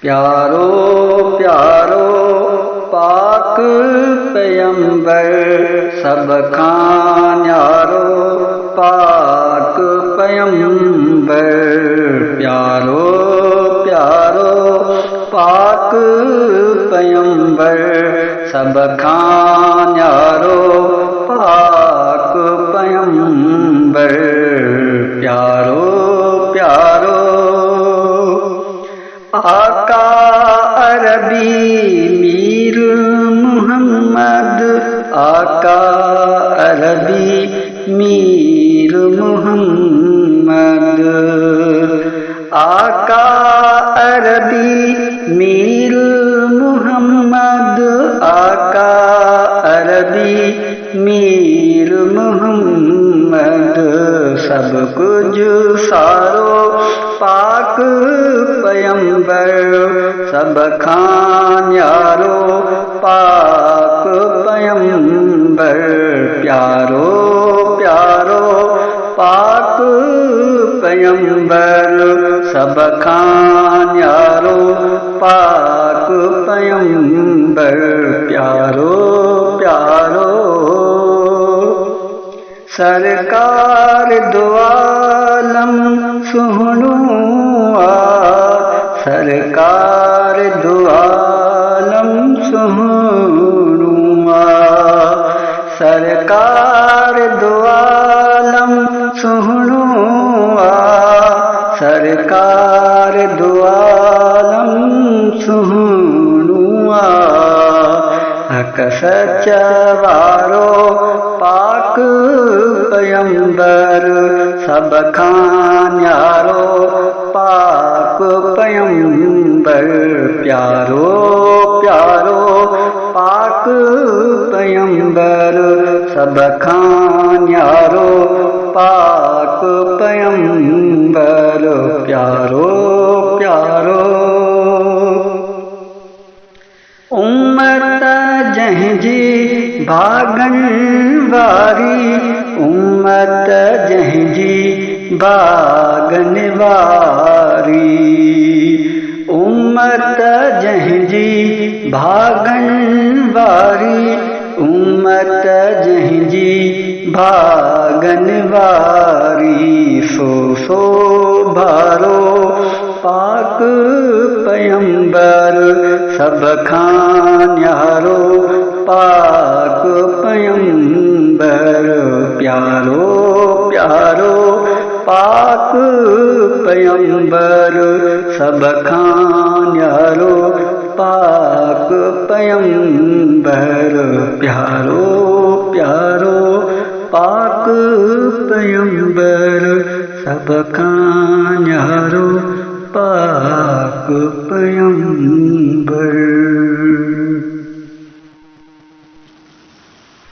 प्यारो प्यारो पाक पैगंबर सब खां न्यारो पाक पैगंबर। प्यारो प्यारो पाक पैगंबर सब खां न्यारो पाक पैगंबर। प्यारो प्यारो आका अरबी मीर मुहम्मद, आका अरबी मीर मुहम्मद। आका अरबी मीर मुहम्मद, आका अरबी मीर मुहम्मद। सब कुछ सारो पाक पैगंबर सब खां न्यारो पाक पैगंबर। प्यारो प्यारो पाक पैगंबर सब खां न्यारो पाक पैगंबर। प्यारो प्यारो सरकार दो आलम सुहणो सरकार दो आलम सुहणो सरकार दो आलम सुहणो सरकार दो आलम सुहणो। हक सच वारो पाक पैगंबर सब खां न्यारो पाक पैगंबर। प्यारो प्यारो पाक पैगंबर सब खां न्यारो पाक पैगंबर। प्यारो प्यारो उम्मत जंहिंजी भागन वारी, उम्मत जंहिंजी भागन वारी। उम्मत जंहिंजी भागन वारी, उम्मत जंहिंजी भागन वारी। सो भारो पाक पैगंबर सब खां न्यारो पाक पैगंबर। प्यारो प्यारो पाक पैगंबर सब खां न्यारो पाक पैगंबर। प्यारो प्यारो पाक पैगंबर सब खां न्यारो पाक पैगंबर।